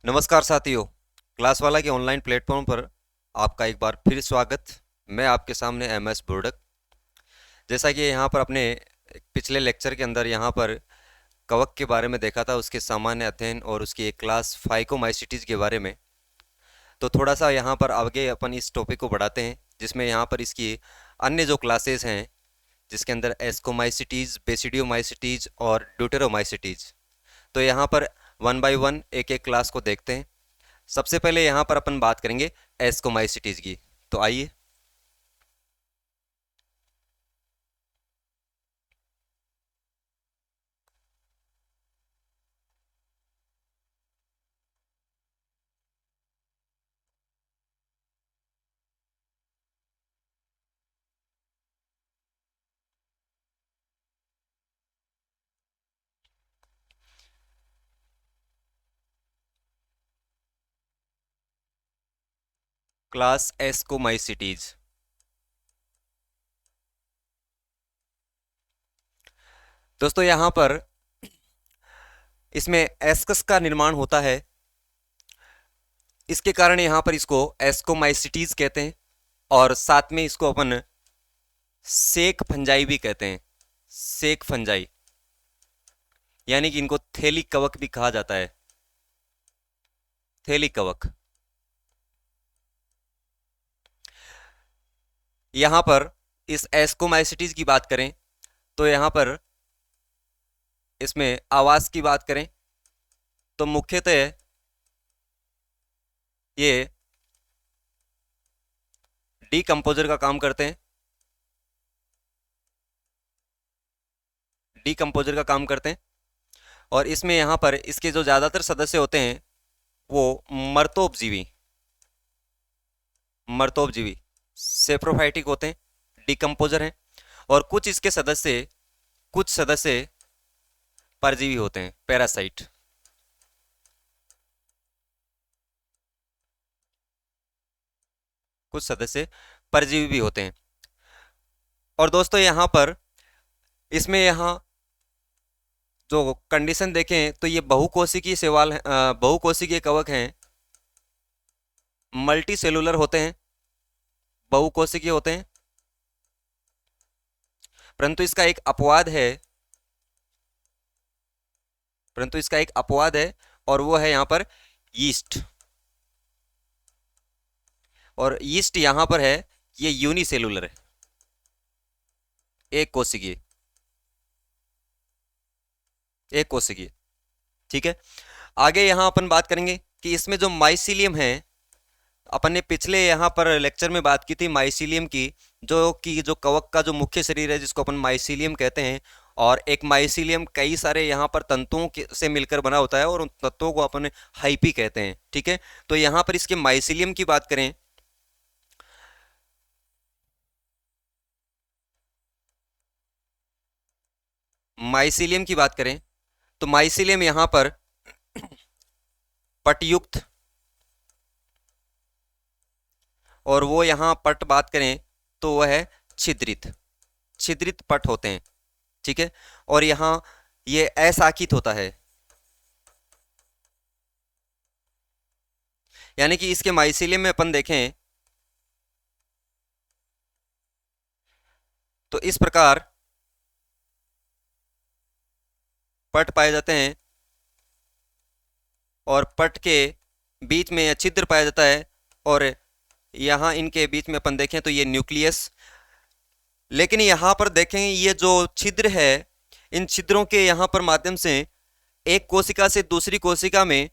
नमस्कार साथियों। क्लास वाला के ऑनलाइन प्लेटफॉर्म पर आपका एक बार फिर स्वागत। मैं आपके सामने एम एस बुर्डक। जैसा कि यहाँ पर अपने पिछले लेक्चर के अंदर यहाँ पर कवक के बारे में देखा था, उसके सामान्य अध्ययन और उसकी एक क्लास फाइकोमाइसिटीज के बारे में। तो थोड़ा सा यहाँ पर आगे अपन इस टॉपिक को बढ़ाते हैं, जिसमें यहाँ पर इसकी अन्य जो क्लासेस हैं, जिसके अंदर एस्कोमाइसिटीज, बेसिडियोमाइसिटीज और ड्यूटेरोमाइसिटीज। तो यहाँ पर वन बाय वन एक एक क्लास को देखते हैं। सबसे पहले यहाँ पर अपन बात करेंगे एस्कोमाइसिटीज की। तो आइए। Class ascomycetes. दोस्तों यहाँ पर इसमें एस्कस का निर्माण होता है, इसके कारण यहाँ पर इसको एस्कोमाइसिटीज कहते हैं। और साथ में इसको अपन सेक फंजाई भी कहते हैं। सेक फंजाई यानी कि इनको थैली कवक भी कहा जाता है। थैली कवक। यहाँ पर इस एस्कोमाइसिटीज की बात करें तो यहाँ पर इसमें आवास की बात करें तो मुख्यतः ये डीकंपोजर का काम करते हैं। डीकंपोजर का काम करते हैं और इसमें यहाँ पर इसके जो ज़्यादातर सदस्य होते हैं वो मर्तोपजीवी मर्तोपजीवी सेप्रोफाइटिक होते हैं, डिकम्पोजर हैं। और कुछ सदस्य परजीवी होते हैं, पैरासाइट। कुछ सदस्य परजीवी भी होते हैं। और दोस्तों यहाँ पर इसमें यहाँ जो कंडीशन देखें तो ये बहुकोशिकीय शैवाल बहुकोशिकीय कवक हैं, मल्टी सेलुलर होते हैं, बहुकोशिकीय होते हैं। परंतु इसका एक अपवाद है परंतु इसका एक अपवाद है और वो है यहाँ पर यीस्ट। और यीस्ट यहाँ पर है, ये यूनिसेलुलर है, एक कोशिकीय। एक कोशिकीय। ठीक है। आगे यहाँ अपन बात करेंगे कि इसमें जो माइसीलियम है, अपन ने पिछले यहाँ पर लेक्चर में बात की थी माइसीलियम की, जो कवक का जो मुख्य शरीर है जिसको अपन माइसीलियम कहते हैं। और एक माइसीलियम कई सारे यहाँ पर तंतुओं से मिलकर बना होता है और उन तत्वों को अपन हाइपी कहते हैं। ठीक है। तो यहाँ पर इसके माइसीलियम की बात करें माइसीलियम की बात करें तो माइसीलियम यहाँ पर पटयुक्त, और वो यहाँ पट बात करें तो वह है छिद्रित। छिद्रित पट होते हैं। ठीक है। और यहाँ ये अशाखित होता है, यानी कि इसके माइसीलियम में अपन देखें तो इस प्रकार पट पाए जाते हैं और पट के बीच में छिद्र पाया जाता है। और यहाँ इनके बीच में अपन देखें तो ये न्यूक्लियस। लेकिन यहाँ पर देखें ये जो छिद्र है, इन छिद्रों के यहाँ पर माध्यम से एक कोशिका से दूसरी कोशिका में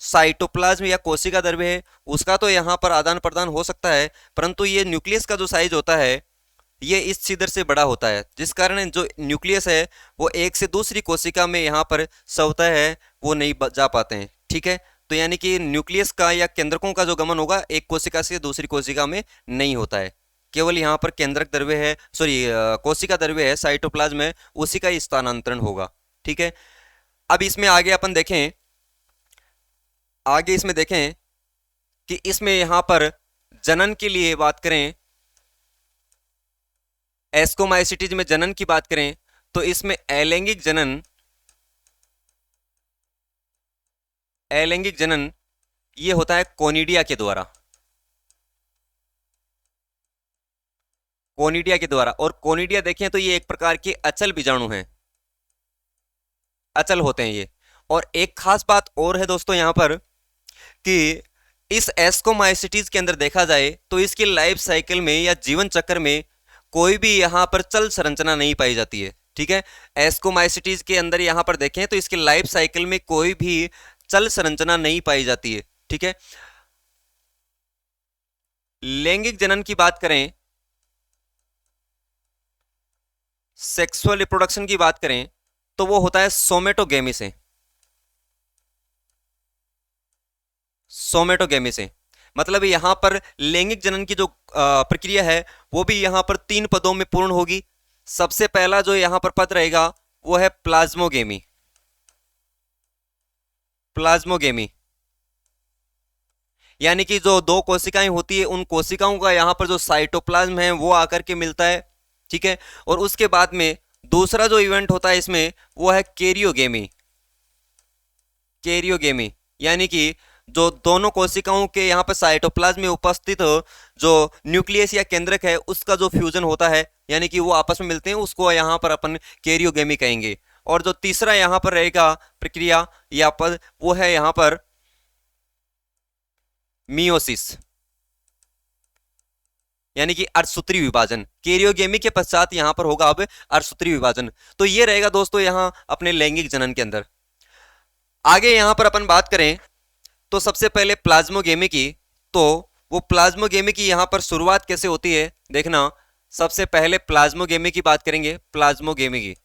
साइटोप्लाज्म या कोशिका द्रव्य है उसका तो यहाँ पर आदान प्रदान हो सकता है, परंतु ये न्यूक्लियस का जो साइज होता है ये इस छिद्र से बड़ा होता है, जिस कारण जो न्यूक्लियस है वो एक से दूसरी कोशिका में यहाँ पर स्वतः है वो नहीं जा पाते हैं। ठीक है। तो यानी कि न्यूक्लियस का या केंद्रकों का जो गमन होगा एक कोशिका से दूसरी कोशिका में नहीं होता है। केवल यहाँ पर केंद्रक द्रव्य है, सॉरी कोशिका द्रव्य है, साइटोप्लाज्म है, उसी का ही स्थानांतरण होगा। ठीक है। अब इसमें आगे इसमें देखें कि इसमें यहाँ पर जनन के लिए बात करें, एस्कोमाइसिटीज में जनन की बात करें तो इसमें अलैंगिक जनन ये होता है कोनिडिया के द्वारा, कोनिडिया के द्वारा। और कोनिडिया देखें तो ये एक प्रकार के अचल बीजाणु हैं, अचल होते हैं ये। और एक खास बात और है दोस्तों यहाँ पर कि इस एस्कोमाइसिटीज के अंदर देखा जाए तो इसकी लाइफ साइकिल में या जीवन चक्र में कोई भी यहाँ पर चल संरचना नहीं पाई जाती है, ठीक है। एस्कोमाइसिटीज के अंदर यहाँ पर देखें तो इसकी लाइफ साइकिल में कोई भी चल संरचना नहीं पाई जाती है, ठीक है। लैंगिक जनन की बात करें, सेक्सुअल रिप्रोडक्शन की बात करें तो वो होता है सोमेटोगेमी से, सोमेटोगेमी से। मतलब यहां पर लैंगिक जनन की जो प्रक्रिया है वो भी यहां पर 3 पदों में पूर्ण होगी। सबसे पहला जो यहां पर पद रहेगा वो है प्लाज्मोगेमी, प्लाज्मोगेमी यानी कि जो दो कोशिकाएं होती है उन कोशिकाओं का यहां पर जो साइटोप्लाज्म है वो आकर के मिलता है, ठीक है। और उसके बाद में दूसरा जो इवेंट होता है इसमें वो है कैरियोगेमी, कैरियोगेमी यानी कि जो दोनों कोशिकाओं के यहाँ पर साइटोप्लाज्म में उपस्थित जो न्यूक्लियस या केंद्रक है उसका जो फ्यूजन होता है यानी कि वो आपस में मिलते हैं, उसको यहाँ पर अपन कैरियोगेमी कहेंगे। और जो तीसरा यहाँ पर रहेगा प्रक्रिया या पद वो है यहाँ पर मियोसिस यानी कि अर्धसूत्री विभाजन। कैरियोगेमी के पश्चात यहां पर होगा अब अर्धसूत्री विभाजन। तो ये रहेगा दोस्तों यहां अपने लैंगिक जनन के अंदर। आगे यहां पर अपन बात करें तो सबसे पहले प्लाज्मोगेमी की, तो वो प्लाज्मोगेमी की यहां पर शुरुआत कैसे होती है देखना। सबसे पहले प्लाज्मोगेमी की बात करेंगे, प्लाज्मोगेमी की,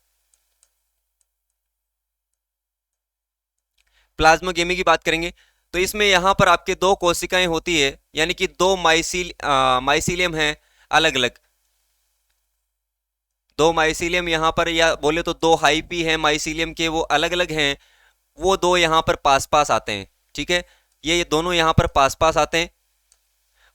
प्लाज्मोगेमी की बात करेंगे तो इसमें यहां पर आपके दो कोशिकाएं होती है यानी कि दो माइसीलियम हैं अलग अलग, दो माइसीलियम यहां पर, या बोले तो दो हाइपी हैं माइसीलियम के, वो अलग अलग हैं। वो दो यहां पर पास पास आते हैं, ठीक है। ये दोनों यहां पर पास पास आते हैं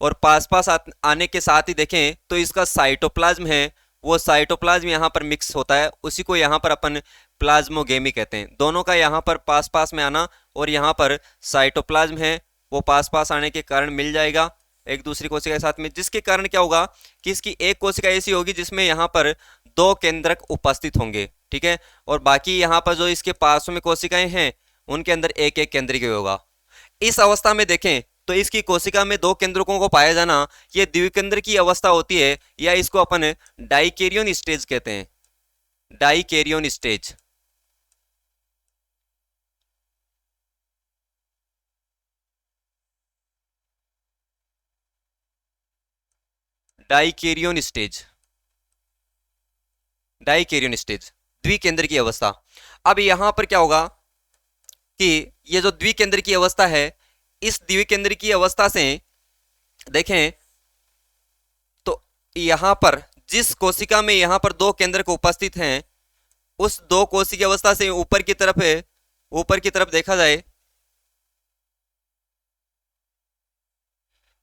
और पास पास आने के साथ ही देखें तो इसका साइटोप्लाज्म है वो साइटोप्लाज्म यहाँ पर मिक्स होता है, उसी को यहाँ पर अपन प्लाज्मोगेमी कहते हैं। दोनों का यहाँ पर पास पास में आना और यहाँ पर साइटोप्लाज्म है वो पास पास आने के कारण मिल जाएगा एक दूसरी कोशिका के साथ में, जिसके कारण क्या होगा कि इसकी एक कोशिका ऐसी होगी जिसमें यहाँ पर दो केंद्रक उपस्थित होंगे, ठीक है। और बाकी यहाँ पर जो इसके पास में कोशिकाएं हैं उनके अंदर एक एक केंद्रिक होगा। इस अवस्था में देखें तो इसकी कोशिका में दो केंद्रकों को पाया जाना यह द्विकेंद्र की अवस्था होती है, या इसको अपन डाइकेरियन स्टेज कहते हैं, डाइकेरियन स्टेज। डाइकेरियन स्टेज, डाइकेरियन स्टेज, द्विकेंद्र की अवस्था। अब यहां पर क्या होगा कि ये जो द्विकेंद्र की अवस्था है, इस द्विकेंद्र की अवस्था से देखें तो यहां पर जिस कोशिका में यहां पर दो केंद्र को उपस्थित हैं उस दो कोशिका अवस्था से ऊपर की तरफ है, ऊपर की तरफ देखा जाए,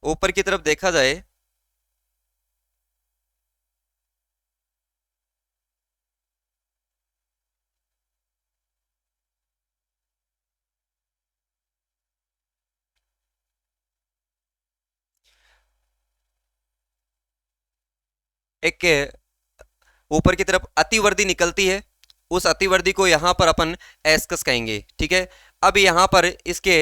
ऊपर की तरफ देखा जाए एक ऊपर की तरफ अतिवर्धी निकलती है, उस अतिवर्धी को यहां पर अपन एस्कस कहेंगे, ठीक है। अब यहां पर इसके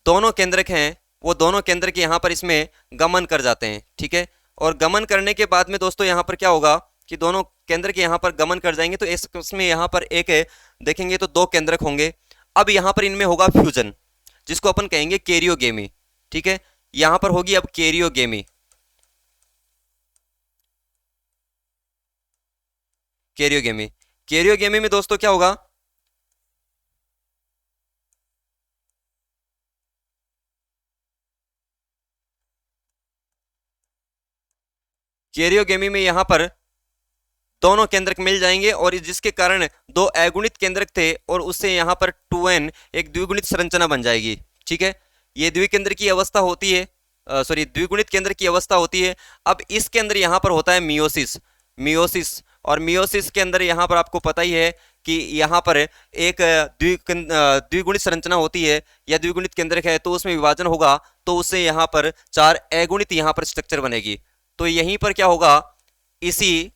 दोनों केंद्रक हैं वो दोनों केंद्रक यहां पर इसमें गमन कर जाते हैं, ठीक है। और गमन करने के बाद में दोस्तों यहां पर क्या होगा कि दोनों केंद्र के यहां पर गमन कर जाएंगे तो इसमें यहां पर एक है देखेंगे तो दो केंद्रक होंगे। अब यहां पर इनमें होगा फ्यूजन जिसको अपन कहेंगे कैरियोगेमी, ठीक है। यहां पर होगी अब कैरियोगेमी, कैरियोगेमी। कैरियोगेमी में दोस्तों क्या होगा, कैरियोगेमी में यहां पर दोनों केंद्रक मिल जाएंगे और जिसके कारण दो अगुणित केंद्रक थे और उससे यहां पर 2n एक द्विगुणित संरचना बन जाएगी, ठीक है। ये द्विकेंद्र की अवस्था होती है, सॉरी द्विगुणित केंद्र की अवस्था होती है। अब इसके अंदर यहां पर होता है मियोसिस, मियोसिस। और मियोसिस के अंदर यहां पर आपको पता ही है कि यहाँ पर एक द्विगुणित संरचना होती है या द्विगुणित केंद्रक है, तो उसमें विभाजन होगा तो उससे यहाँ पर 4 अगुणित यहाँ पर स्ट्रक्चर बनेगी। तो यहीं पर क्या होगा, इसी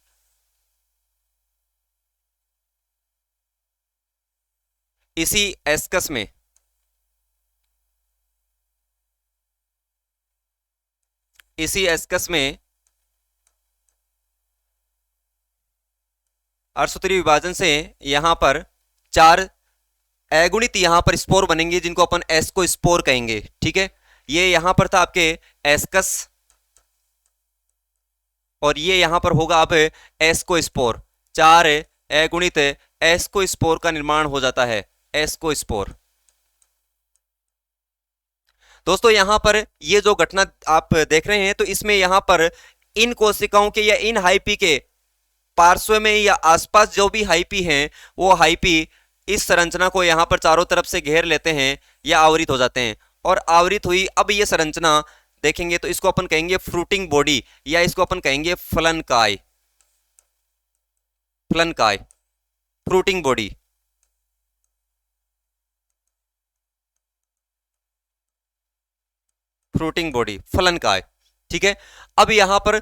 एस्कस में अर्धसूत्रीय विभाजन से यहां पर 4 अगुणित यहां पर स्पोर बनेंगे जिनको अपन एस्को स्पोर कहेंगे। ठीक है, ये यहां पर था आपके एस्कस और ये यहां पर होगा अब एस्को स्पोर। 4 अगुणित एस्को स्पोर का निर्माण हो जाता है, एस्को स्पोर। दोस्तों यहां पर ये जो घटना आप देख रहे हैं, तो इसमें यहां पर इन कोशिकाओं के या इन हाइपी के पार्श्व में या आसपास जो भी हाइपी हैं, वो हाइपी इस संरचना को यहां पर चारों तरफ से घेर लेते हैं या आवरित हो जाते हैं। और आवरित हुई अब ये संरचना देखेंगे तो इसको अपन कहेंगे फ्रूटिंग बॉडी या इसको अपन कहेंगे फलनकाय, फलनकाय, फ्रूटिंग बॉडी। फ्रूटिंग बॉडी, फलनकाय। ठीक है, अब यहां पर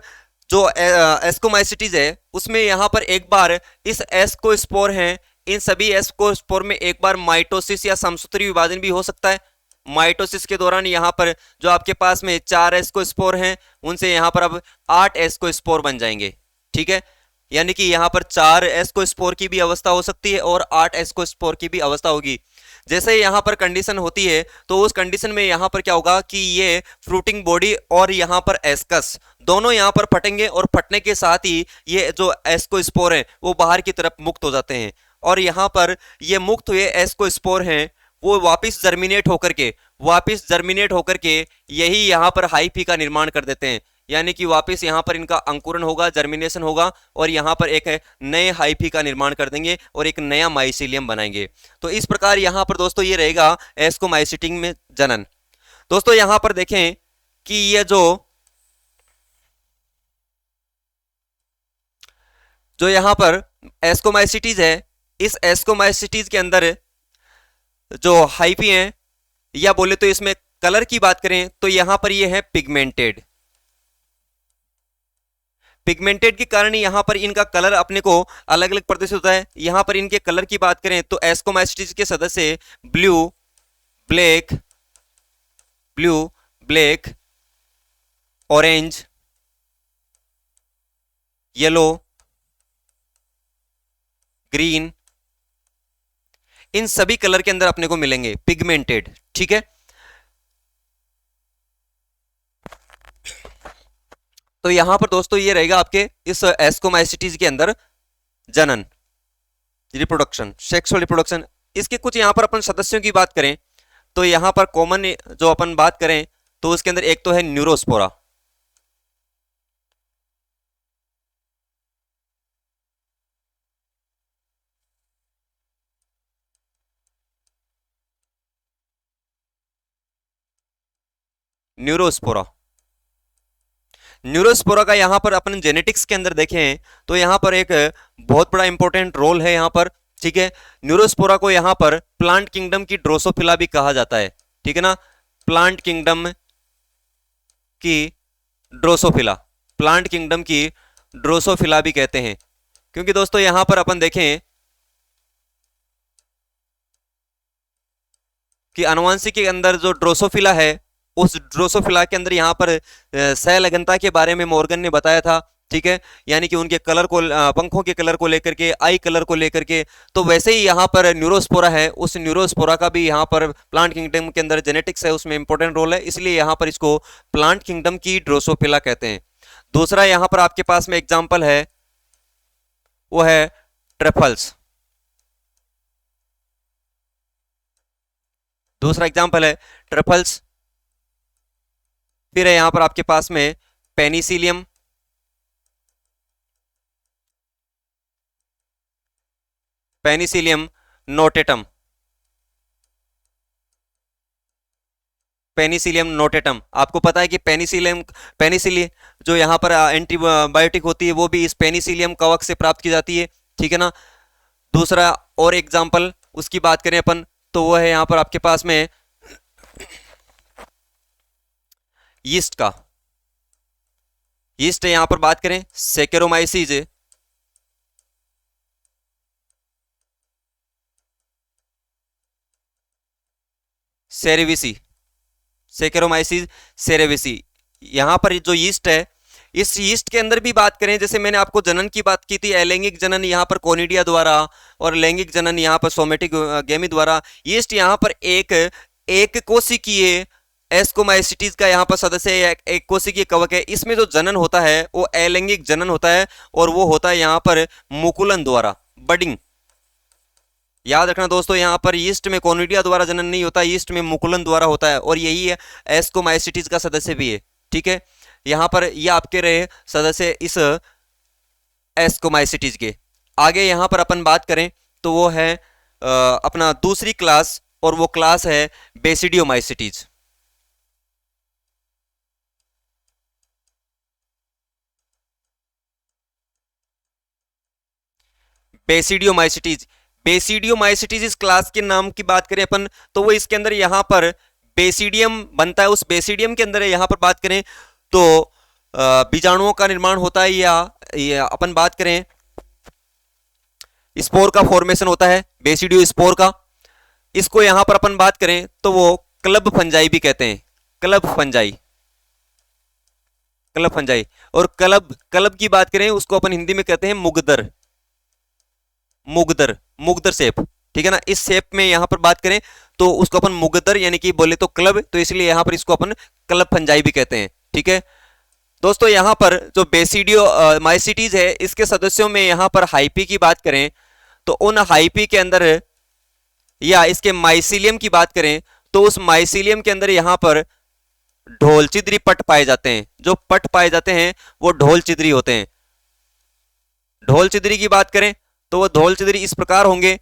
जो एस्कोमाइसिटीज है उसमें यहां पर एक बार इस एस्कोस्पोर हैं, इन सभी एस्कोस्पोर में एक बार माइटोसिस या समसूत्री विभाजन भी हो सकता है। माइटोसिस के दौरान यहां पर जो आपके पास में 4 एस्कोस्पोर हैं, उनसे यहां पर अब 8 एस्कोस्पोर बन जाएंगे। ठीक है, यानी कि यहां पर 4 एस्कोस्पोर की भी अवस्था हो सकती है और 8 एस्कोस्पोर की भी अवस्था होगी। जैसे यहां पर कंडीशन होती है तो उस कंडीशन में यहां पर क्या होगा कि ये फ्रूटिंग बॉडी और यहां पर एस्कस दोनों यहां पर फटेंगे और फटने के साथ ही ये जो एस्कोस्पोर है वो बाहर की तरफ मुक्त हो जाते हैं। और यहां पर ये मुक्त हुए एस्कोस्पोर हैं वो वापस जर्मिनेट होकर के यही यहां पर हाइफी का निर्माण कर देते हैं, यानी कि वापस यहां पर इनका अंकुरण होगा, जर्मिनेशन होगा और यहां पर एक नए हाइफी का निर्माण कर देंगे और एक नया माइसीलियम बनाएंगे। तो इस प्रकार यहां पर दोस्तों ये रहेगा एस्कोमाइसिटिंग में जनन। दोस्तों यहां पर देखें कि ये जो यहां पर एस्कोमाइसिटीज है, इस एस्कोमाइसिटीज के अंदर जो हाइफी हैं या बोले तो इसमें कलर की बात करें तो यहां पर ये है पिगमेंटेड। पिगमेंटेड के कारण यहां पर इनका कलर अपने को अलग अलग प्रदर्शित होता है। यहां पर इनके कलर की बात करें तो एस्कोमाइसिटीज के सदस्य blue, black, orange, yellow, green, इन सभी कलर के अंदर अपने को मिलेंगे पिगमेंटेड। ठीक है, तो यहां पर दोस्तों ये रहेगा आपके इस एस्कोमाइसिटीज के अंदर जनन, रिप्रोडक्शन, सेक्सुअल रिप्रोडक्शन। इसके कुछ यहां पर अपन सदस्यों की बात करें तो यहां पर कॉमन जो अपन बात करें तो उसके अंदर एक तो है न्यूरोस्पोरा। न्यूरोस्पोरा का यहां पर अपन जेनेटिक्स के अंदर देखें तो यहां पर एक बहुत बड़ा इंपॉर्टेंट रोल है यहां पर। ठीक है, न्यूरोस्पोरा को यहां पर प्लांट किंगडम की ड्रोसोफिला भी कहा जाता है। ठीक है ना, प्लांट किंगडम की ड्रोसोफिला, प्लांट किंगडम की ड्रोसोफिला भी कहते हैं, क्योंकि दोस्तों यहां पर अपन देखें कि आनुवंशिक के अंदर जो ड्रोसोफिला है उस ड्रोसोफिला के अंदर यहाँ पर सहलगनता के बारे में मॉर्गन ने बताया था। ठीक है, यानी कि उनके कलर को, पंखों के कलर को लेकर के, आई कलर को लेकर के। तो वैसे ही यहाँ पर न्यूरोस्पोरा है, उस न्यूरोस्पोरा का भी यहाँ पर प्लांट किंगडम के अंदर जेनेटिक्स है, उसमें इंपॉर्टेंट रोल है, इसलिए यहाँ पर इसको प्लांट किंगडम की ड्रोसोफिला कहते हैं। दूसरा यहाँ पर आपके पास में एग्जाम्पल है वो है ट्रफल्स। दूसरा एग्जाम्पल है ट्रफल्स। फिर है यहां पर आपके पास में Penicillium, Penicillium notatum, Penicillium notatum. आपको पता है कि पेनिसिलियम जो यहाँ पर एंटीबायोटिक होती है वो भी इस पेनिसिलियम कवक से प्राप्त की जाती है। ठीक है ना, दूसरा और एग्जाम्पल उसकी बात करें अपन तो वो है यहाँ पर आपके पास में यीस्ट का। यीस्ट यहाँ पर बात करें सेकेरोमाइसीज, सेरेविसी, सेकेरोमाइसीज सेरेविसी। यहाँ पर जो यीस्ट है, इस यीस्ट के अंदर भी बात करें, जैसे मैंने आपको जनन की बात की थी, अलैंगिक जनन यहाँ पर कोनिडिया द्वारा और लैंगिक जनन यहाँ पर सोमेटिक गेमी द्वारा। यीस्ट यहाँ पर एक कोशिकीय एस्कोमाइसिटीज का यहाँ पर सदस्य एक कोशिकीय कवक है। इसमें जो जनन होता है वो अलैंगिक जनन होता है और वो होता है यहाँ पर मुकुलन द्वारा, बडिंग। याद रखना दोस्तों, यहाँ पर यीस्ट में कोनिडिया द्वारा जनन नहीं होता, यीस्ट में मुकुलन द्वारा होता है और यही है एस्कोमाइसिटीज का सदस्य भी है। ठीक है, यहाँ पर ये आपके रहे सदस्य इस एस्कोमाइसिटीज के। आगे यहाँ पर अपन बात करें तो वो है अपना दूसरी क्लास और वो क्लास है बेसिडियोमाइसिटीज। बेसिडियोमाइसिटीज, बेसिडियोमाइसिटीज इस क्लास के नाम की बात करें अपन तो वो इसके अंदर यहाँ पर बेसिडियम बनता है। उस बेसिडियम के अंदर यहाँ पर बात करें तो बीजाणुओं का निर्माण होता है, या अपन बात करें स्पोर का फॉर्मेशन होता है, बेसिडियो स्पोर का। इसको यहां पर अपन बात करें तो वो क्लब फंजाई भी कहते हैं, क्लब फंजाई, क्लब फंजाई। और क्लब क्लब की बात करें उसको अपन हिंदी में कहते हैं मुगदर, मुगदर, मुगदर शेप। ठीक है ना, इस शेप में यहां पर बात करें तो उसको अपन मुगदर यानी कि बोले तो क्लब, तो इसलिए यहां पर इसको अपन क्लब फंजाई भी कहते हैं। ठीक है दोस्तों, यहां पर जो बेसिडियो माइसिटीज है इसके सदस्यों में यहां पर हाइपी की बात करें तो उन हाइपी के अंदर या इसके माइसिलियम की बात करें तो उस माइसिलियम के अंदर यहां पर ढोल चिद्री पट पाए जाते हैं। जो पट पाए जाते हैं वो ढोल चिद्री होते हैं। ढोल चिद्री की बात करें तो वो ढोल चिद्री इस प्रकार होंगे,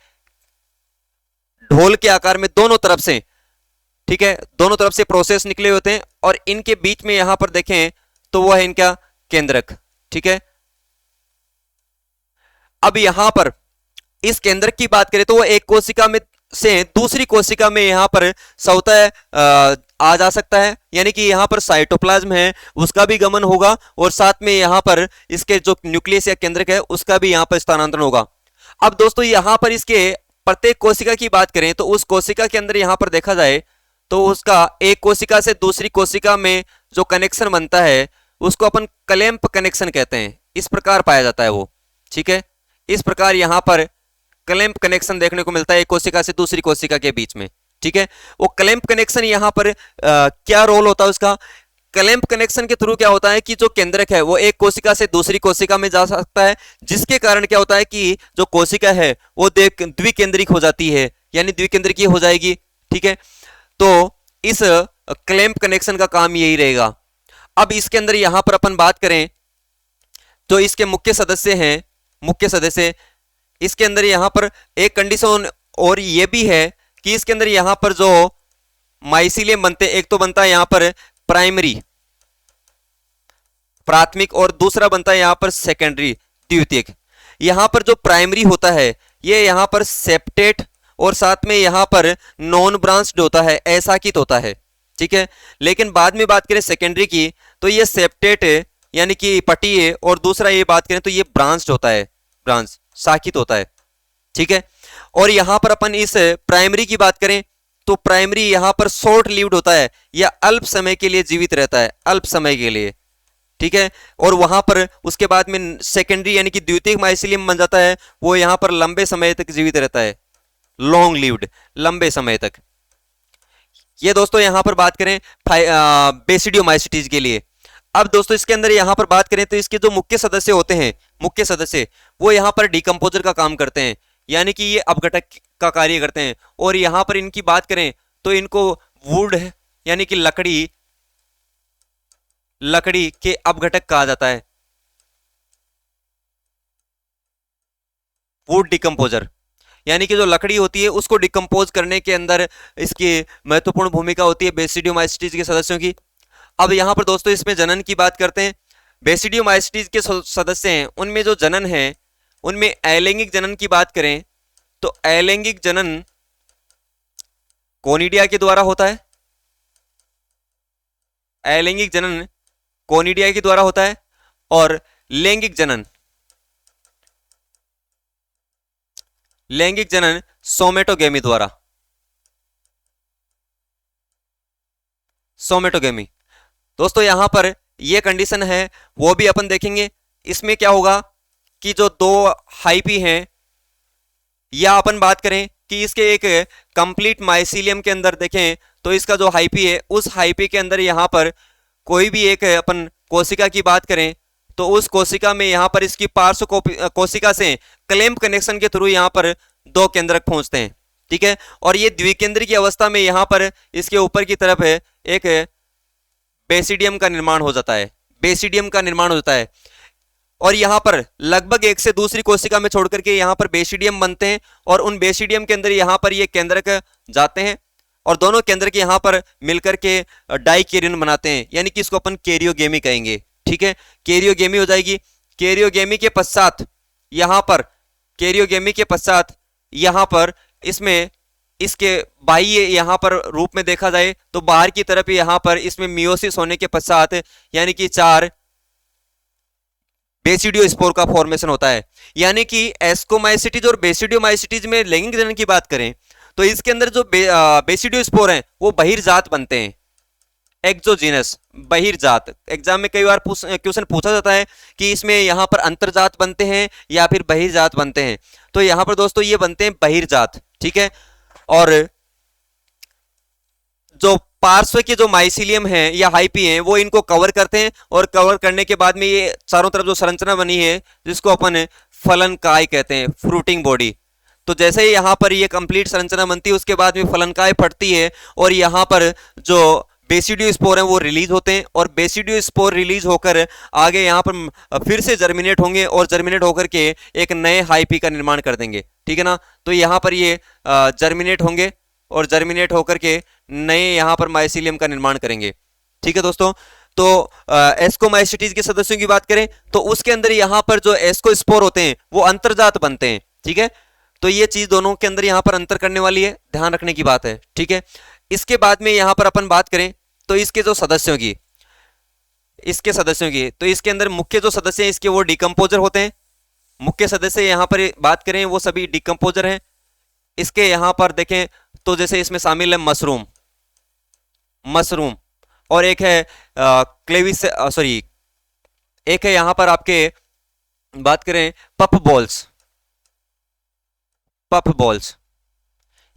ढोल के आकार में दोनों तरफ से, ठीक है, दोनों तरफ से प्रोसेस निकले होते हैं और इनके बीच में यहां पर देखें तो वो है इनका केंद्रक। ठीक है, अब यहां पर इस केंद्रक की बात करें तो वो एक कोशिका में से दूसरी कोशिका में यहां पर स्वतः आ जा सकता है, यानी कि यहां पर साइटोप्लाज्म है उसका भी गमन होगा और साथ में यहां पर इसके जो न्यूक्लियस या केंद्रक है उसका भी यहां पर स्थानांतरण होगा। अब दोस्तों यहां पर इसके प्रत्येक कोशिका की बात करें तो उस कोशिका के अंदर यहां पर देखा जाए तो उसका एक कोशिका से दूसरी कोशिका में जो कनेक्शन बनता है उसको अपन क्लैंप कनेक्शन कहते हैं। इस प्रकार पाया जाता है वो। ठीक है, इस प्रकार यहां पर क्लैंप कनेक्शन देखने को मिलता है एक कोशिका से दूसरी कोशिका के बीच में। ठीक है, वो क्लैंप कनेक्शन यहां पर क्या रोल होता है उसका? क्लैंप कनेक्शन के थ्रू क्या होता है कि जो केंद्रक है वो एक कोशिका से दूसरी कोशिका में जा सकता है, जिसके कारण क्या होता है कि जो कोशिका है वो द्विकेंद्रिक हो जाती है, यानी द्विकेंद्रिकीय हो जाएगी। ठीक है, तो इस क्लैंप कनेक्शन का काम यही रहेगा। अब इसके अंदर यहां पर अपन बात करें तो इसके मुख्य सदस्य हैं, मुख्य सदस्य इसके अंदर यहां पर एक कंडीशन और ये भी है कि इसके अंदर यहां पर जो माइसिलियम बनते, एक तो बनता है यहां पर प्राइमरी, प्राथमिक, और दूसरा बनता है यहां पर सेकेंडरी, द्वितीयक। यहां पर जो प्राइमरी होता है ये यहां पर सेप्टेट और साथ में यहां पर नॉन ब्रांच्ड होता है, अशाखित होता है। ठीक है, लेकिन बाद में बात करें सेकेंडरी की तो ये सेप्टेट यानी कि पटीय, और दूसरा ये बात करें तो ये ब्रांच्ड होता है, ब्रांच शाखित होता है। ठीक है, और यहां पर अपन इस प्राइमरी की बात करें तो प्राइमरी यहां पर शॉर्ट लिव्ड होता है या अल्प समय के लिए जीवित रहता है, अल्प समय के लिए। ठीक है, और वहां पर उसके बाद में सेकेंडरी यानी कि द्वितीयक माइसिलियम बन जाता है, वो यहां पर लंबे समय तक जीवित रहता है, लॉन्ग लिव्ड, लंबे समय तक। ये दोस्तों यहां पर बात करें बेसिडियोमाइसिटीज के लिए। अब दोस्तों इसके अंदर यहां पर बात करें तो इसके जो मुख्य सदस्य होते हैं, मुख्य सदस्य वो यहां पर डिकम्पोजर का काम करते हैं, यानी कि ये अपघटक का कार्य करते हैं। और यहां पर इनकी बात करें तो इनको वुड यानी कि लकड़ी, लकड़ी के अपघटक कहा जाता है, वुड डिकम्पोजर। यानी कि जो लकड़ी होती है उसको डिकम्पोज करने के अंदर इसकी महत्वपूर्ण भूमिका होती है बेसिडियोमाइसिटीज के सदस्यों की। अब यहां पर दोस्तों इसमें जनन की बात करते हैं। बेसिडियोमाइसिटीज के सदस्य हैं उनमें जो जनन है उनमें अलैंगिक जनन की बात करें तो अलैंगिक जनन कोनिडिया के द्वारा होता है, अलैंगिक जनन कोनिडिया के द्वारा होता है, और लैंगिक जनन सोमेटोगेमी द्वारा, सोमेटोगेमी। दोस्तों यहां पर ये कंडीशन है, वो भी अपन देखेंगे। इसमें क्या होगा कि जो दो हाइपी हैं, या अपन बात करें कि इसके एक कंप्लीट माइसीलियम के अंदर देखें तो इसका जो हाइपी है, उस हाइपी के अंदर यहां पर कोई भी एक अपन कोशिका की बात करें तो उस कोशिका में यहां पर इसकी पार्श्व कोशिका से क्लैंप कनेक्शन के थ्रू यहां पर दो केंद्रक पहुंचते हैं, ठीक है। और ये द्विकेंद्र की अवस्था में यहां पर इसके ऊपर की तरफ है एक बेसिडियम का निर्माण हो जाता है, बेसिडियम का निर्माण हो जाता है। और यहां पर लगभग एक से दूसरी कोशिका में छोड़ करके यहां पर बेसिडियम बनते हैं, और उन बेसिडियम के अंदर यहां पर ये केंद्रक जाते हैं, और दोनों केंद्रक यहां पर मिलकर के डाइकेरियन बनाते हैं, यानी कि इसको अपन कैरियोगेमी कहेंगे, ठीक है। कैरियोगेमी हो जाएगी। कैरियोगेमी के पश्चात यहां पर, कैरियोगेमी के पश्चात यहां पर इसमें इसके बाह्य यहां पर रूप में देखा जाए तो बाहर की तरफ यहां पर इसमें मियोसिस होने के पश्चात यानी कि 4 बेसिडियोस्पोर का फॉर्मेशन होता है। यानी कि एस्कोमाइसिटीज और बेसिडियोमाइसिटीज में लैंगिक जनन की बात करें तो इसके अंदर जो बेसिडियोस्पोर हैं वो बहिर्जात बनते हैं, एक्सोजीनस, बहिर्जात। एग्जाम में कई बार क्वेश्चन पूछा जाता है कि इसमें यहां पर अंतर्जात बनते हैं या फिर बहिर्जात बनते हैं, तो यहां पर दोस्तों ये बनते हैं बहिर्जात, ठीक है। और जो पार्श्व के जो माइसीलियम है या हाइपी हैं वो इनको कवर करते हैं, और कवर करने के बाद में ये चारों तरफ जो संरचना बनी है जिसको अपन फलनकाय कहते हैं, फ्रूटिंग बॉडी। तो जैसे ही यहाँ पर ये कंप्लीट संरचना बनती है उसके बाद में फलनकाय फटती है, और यहाँ पर जो बेसिडियोस्पोर हैं वो रिलीज होते हैं, और बेसिडियोस्पोर रिलीज होकर आगे यहाँ पर फिर से जर्मिनेट होंगे, और जर्मिनेट होकर के एक नए हाइपी का निर्माण कर देंगे, ठीक है ना। तो यहाँ पर ये जर्मिनेट होंगे और जर्मिनेट होकर के नए यहाँ पर माइसीलियम का निर्माण करेंगे, ठीक है दोस्तों। तो एस्कोमाइसिटीज के सदस्यों की बात करें तो उसके अंदर यहाँ पर जो एस्कोस्पोर होते हैं वो अंतर्जात बनते हैं, ठीक है। तो ये चीज दोनों के अंदर यहाँ पर अंतर करने वाली है, ध्यान रखने की बात है, ठीक है। इसके बाद में यहाँ पर अपन बात करें तो इसके जो सदस्यों की, इसके सदस्यों की, तो इसके अंदर मुख्य जो सदस्य हैं इसके वो डिकम्पोजर होते हैं। मुख्य सदस्य यहाँ पर बात करें वो सभी डिकम्पोजर हैं। इसके यहाँ पर देखें तो जैसे इसमें शामिल है मशरूम, मशरूम, और एक है क्लेविस, सॉरी, एक है यहां पर आपके बात करें पफ बॉल्स, पफ बॉल्स,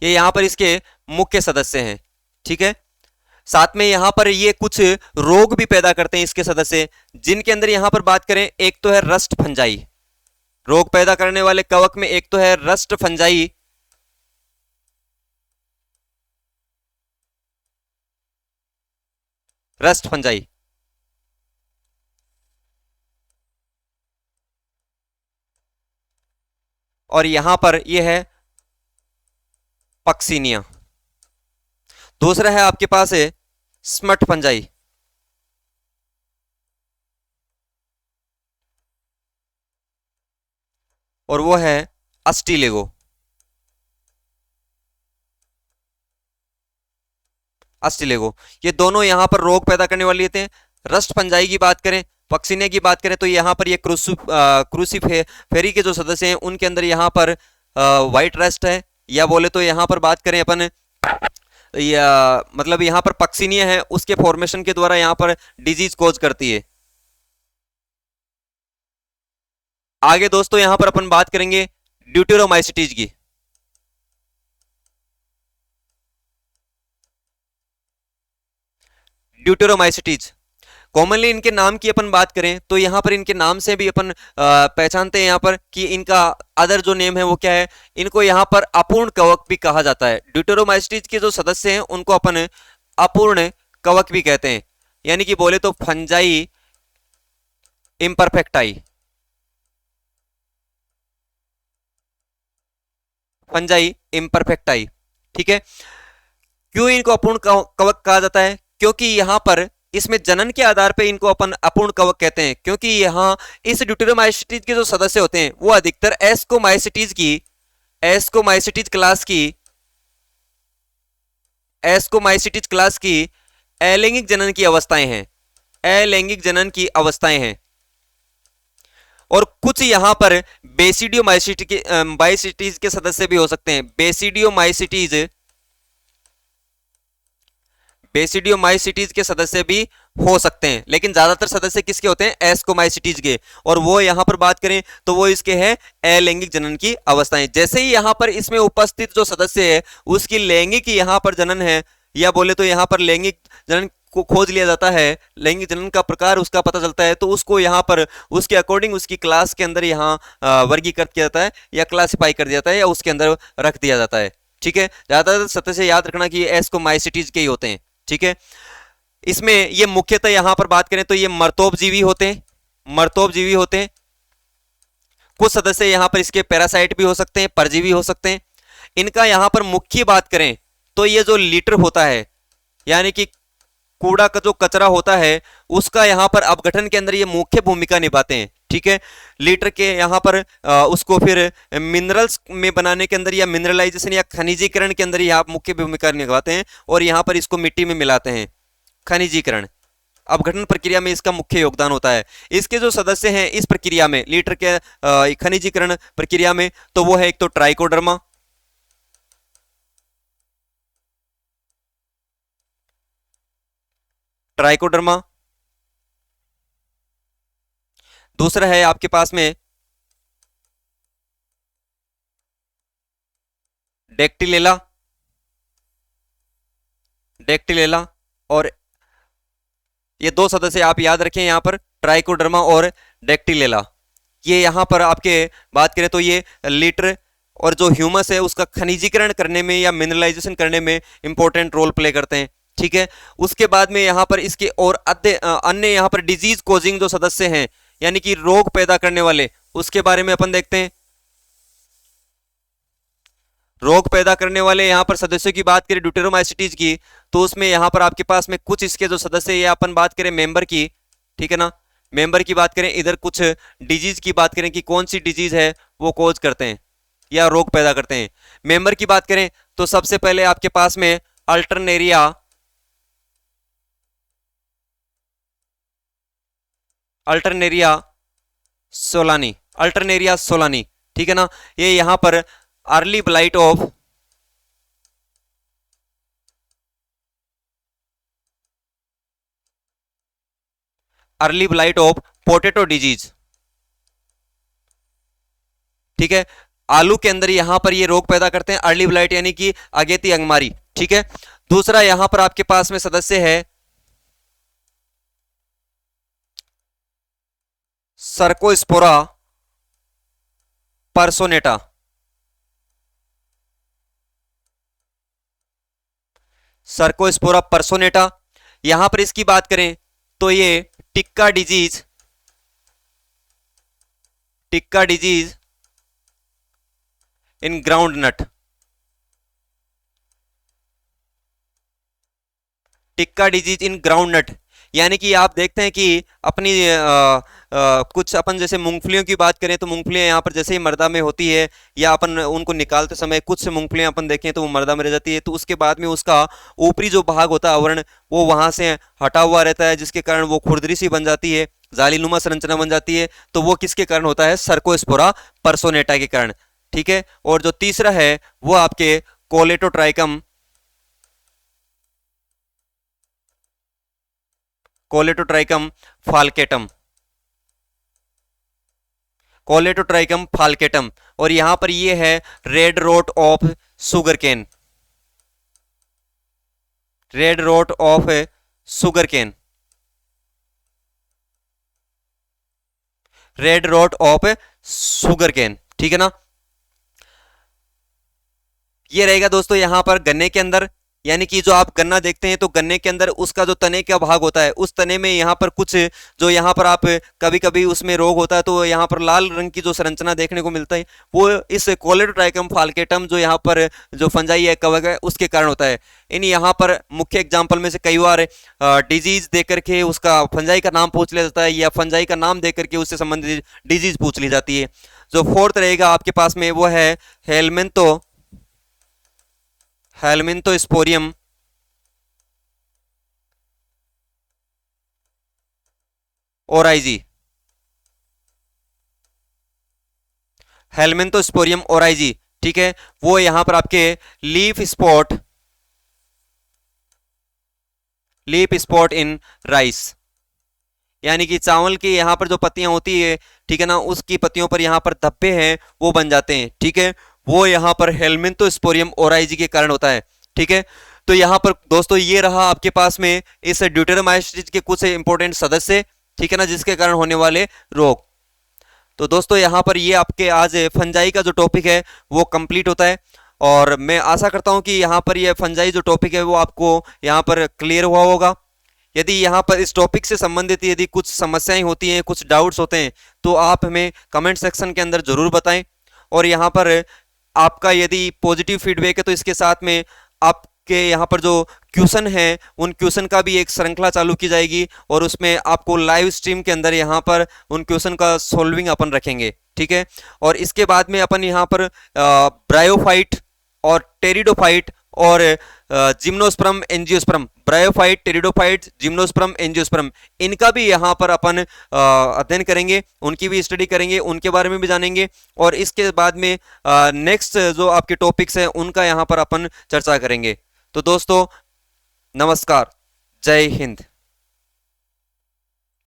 ये यहां पर इसके मुख्य सदस्य हैं, ठीक है। साथ में यहां पर ये कुछ रोग भी पैदा करते हैं इसके सदस्य, जिनके अंदर यहां पर बात करें एक तो है रस्ट फंजाई, रोग पैदा करने वाले कवक में एक तो है रस्ट फंजाई, रस्ट फंजाई, और यहां पर यह है पक्सीनिया। दूसरा है आपके पास है स्मट फंजाई, और वो है अस्टिलेगो, अस्टिलेगो। ये दोनों यहां पर रोग पैदा करने वाले होते हैं। रस्ट फंजाई की बात करें, पक्सीने की बात करें तो यहां पर ये क्रूसीफेरी के जो सदस्य हैं उनके अंदर यहां पर व्हाइट रस्ट है, या बोले तो यहां पर बात करें अपन या मतलब यहां पर पक्सीनिया है, उसके फॉर्मेशन के द्वारा यहां पर डिजीज कोज करती है। आगे दोस्तों यहां पर अपन बात करेंगे ड्यूटेरोमाइसिटीज की। ड्यूटेरोमाइसिटीज कॉमनली इनके नाम की अपन बात करें तो यहां पर इनके नाम से भी अपन पहचानते हैं यहां पर कि इनका अदर जो नेम है वो क्या है। इनको यहां पर अपूर्ण कवक भी कहा जाता है। ड्यूटेरोमाइसिटीज के जो सदस्य हैं उनको अपन अपूर्ण कवक भी कहते हैं, यानी कि बोले तो फंजाई इम्परफेक्टाई, फंजाई इम्परफेक्टाई, ठीक है। क्यों इनको अपूर्ण कवक कहा जाता है? क्योंकि यहां पर इसमें जनन के आधार पे इनको अपन अपूर्ण कवक कहते हैं, क्योंकि यहां इस ड्यूटेरोमाइसिटीज के जो सदस्य होते हैं वो अधिकतर एस्कोमाइसिटीज क्लास की अलैंगिक जनन की अवस्थाएं हैं, अलैंगिक जनन की अवस्थाएं हैं। और कुछ यहां पर बेसिडियोमाइसिटीज के सदस्य भी हो सकते हैं, बेसिडियोमाइसिटीज के सदस्य भी हो सकते हैं, लेकिन ज्यादातर सदस्य किसके होते हैं, एस्कोमाइसिटीज के। और वो यहां पर बात करें तो वो इसके हैं अलैंगिक जनन की अवस्थाएं। जैसे ही यहां पर इसमें उपस्थित जो सदस्य है उसकी लैंगिक यहां पर जनन है, या बोले तो यहां पर लैंगिक जनन को खोज लिया जाता है, लैंगिक जनन का प्रकार उसका पता चलता है, तो उसको यहाँ पर उसके अकॉर्डिंग उसकी क्लास के अंदर यहाँ वर्गीकृत किया जाता है, या क्लासिफाई कर दिया जाता है, या उसके अंदर रख दिया जाता है। ठीक है, ज्यादातर सतह से याद रखना कि ये एस्कोमाइसिटीज के ही होते हैं। ठीक है, इसमें ये मुख्यतः यहां पर बात करें तो ये मर्तोपजीवी होते हैं, मर्तोपजीवी होते हैं। कुछ सदस्य यहां पर इसके पैरासाइट भी हो सकते हैं, परजीवी हो सकते हैं। इनका यहां पर मुख्य बात करें तो ये जो लीटर होता है, यानी कि कूड़ा का जो कचरा होता है, उसका यहां पर अपघटन के अंदर ये मुख्य भूमिका निभाते हैं। ठीक है, लीटर के यहां पर उसको फिर मिनरल्स में बनाने के अंदर या मिनरलाइजेशन या खनिजीकरण के अंदर यहाँ मुख्य भूमिका निभाते हैं, और यहाँ पर इसको मिट्टी में मिलाते हैं। खनिजीकरण अपघटन प्रक्रिया में इसका मुख्य योगदान होता है। इसके जो सदस्य हैं इस प्रक्रिया में, लीटर के खनिजीकरण प्रक्रिया में, तो वो है एक तो ट्राइकोडर्मा, ट्राइकोडर्मा। दूसरा है आपके पास में डेक्टिलेला, डेक्टिलेला। और ये दो सदस्य आप याद रखें यहां पर, ट्राइकोडर्मा और डेक्टिलेला। ये यहां पर आपके बात करें तो ये लीटर और जो ह्यूमस है उसका खनिजीकरण करने में या मिनरलाइजेशन करने में इंपॉर्टेंट रोल प्ले करते हैं। ठीक है, उसके बाद में यहां पर इसके और अन्य यहां पर डिजीज कोजिंग जो सदस्य हैं, यानी कि रोग पैदा करने वाले, उसके बारे में अपन देखते हैं। रोग पैदा करने वाले यहां पर सदस्यों की बात करें ड्यूटेरोमाइसिटीज की, तो उसमें यहां पर आपके पास में कुछ इसके जो सदस्य, ये अपन बात करें मेंबर की, ठीक है ना, मेंबर की बात करें, इधर कुछ डिजीज की बात करें कि कौन सी डिजीज है वो कोज करते हैं या रोग पैदा करते हैं। मेंबर की बात करें तो सबसे पहले आपके पास में Alternaria, Alternaria Solani, Alternaria Solani. ठीक है ना, ये यहां पर early blight of potato disease. ठीक है, आलू के अंदर यहां पर ये रोग पैदा करते हैं, अर्ली ब्लाइट यानी कि अगेती अंगमारी। ठीक है, दूसरा यहां पर आपके पास में सदस्य है सर्कोस्पोरा पर्सोनेटा, सर्कोस्पोरा पर्सोनेटा। यहां पर इसकी बात करें तो ये tikka disease, tikka disease in groundnut, tikka disease in groundnut, यानी कि आप देखते हैं कि अपनी कुछ अपन जैसे मूंगफलियों की बात करें तो मूंगफलियां यहाँ पर जैसे ही मर्दा में होती है, या अपन उनको निकालते समय कुछ से मूंगफलियां अपन देखें तो वो मर्दा में रह जाती है, तो उसके बाद में उसका ऊपरी जो भाग होता है आवरण, वो वहां से हटा हुआ रहता है, जिसके कारण वो खुरदरी सी बन जाती है, जालीनुमा संरचना बन जाती है। तो वो किसके कारण होता है, सर्कोस्पोरा पर्सोनेटा के कारण। ठीक है, और जो तीसरा है वो आपके Colletotrichum, Colletotrichum falcatum, Colletotrichum falcatum. और यहां पर ये है red rot of sugarcane, red rot of sugarcane, red rot of sugarcane. ठीक है ना, ये रहेगा दोस्तों यहां पर गन्ने के अंदर, यानी कि जो आप गन्ना देखते हैं तो गन्ने के अंदर उसका जो तने का भाग होता है, उस तने में यहाँ पर कुछ जो यहाँ पर आप कभी कभी उसमें रोग होता है तो यहाँ पर लाल रंग की जो संरचना देखने को मिलता है, वो इस कोलेटोट्राइकम फाल्केटम जो यहाँ पर जो फंजाई है, कवक है, उसके कारण होता है। इन यहाँ पर मुख्य एग्जाम्पल में से कई बार डिजीज दे करके उसका फंजाई का नाम पूछ लिया जाता है, या फंजाई का नाम दे करके उससे संबंधित डिजीज पूछ ली जाती है। जो फोर्थ रहेगा आपके पास में वो है हेलमिंथोस्पोरियम ओराइजी। हेलमिंथोस्पोरियम ओराइजी, ठीक है, वो यहां पर आपके लीफ स्पॉट इन राइस, यानी कि चावल की यहाँ पर जो पत्तियां होती है, ठीक है ना, उसकी पत्तियों पर यहाँ पर धब्बे हैं वो बन जाते हैं, ठीक है, वो यहाँ पर हेलमिंथोस्पोरियम ओराइजी के कारण होता है, ठीक है। तो यहाँ पर दोस्तों ये रहा आपके पास में इस ड्यूटेरोमाइसीट्स के कुछ इंपॉर्टेंट सदस्य, ठीक है ना, जिसके कारण होने वाले रोग। तो दोस्तों यहाँ पर ये आपके आज फंजाई का जो टॉपिक है वो कंप्लीट होता है, और मैं आशा करता हूँ कि यहाँ पर ये फंजाई जो टॉपिक है वो आपको यहाँ पर क्लियर हुआ होगा। यदि यहाँ पर इस टॉपिक से संबंधित यदि कुछ समस्याएं होती हैं, कुछ डाउट्स होते हैं, तो आप हमें कमेंट सेक्शन के अंदर ज़रूर बताएं। और यहाँ पर आपका यदि पॉजिटिव फीडबैक है तो इसके साथ में आपके यहाँ पर जो क्वेश्चन है उन क्वेश्चन का भी एक श्रृंखला चालू की जाएगी, और उसमें आपको लाइव स्ट्रीम के अंदर यहाँ पर उन क्वेश्चन का सॉल्विंग अपन रखेंगे, ठीक है। और इसके बाद में अपन यहाँ पर ब्रायोफाइट और टेरिडोफाइट और gymnosperm angiosperm, bryophyte, pteridophyte, gymnosperm angiosperm, इनका भी यहाँ पर अपन अध्ययन करेंगे, उनकी भी स्टडी करेंगे, उनके बारे में भी जानेंगे। और इसके बाद में नेक्स्ट जो आपके टॉपिक्स हैं उनका यहाँ पर अपन चर्चा करेंगे। तो दोस्तों नमस्कार, जय हिंद।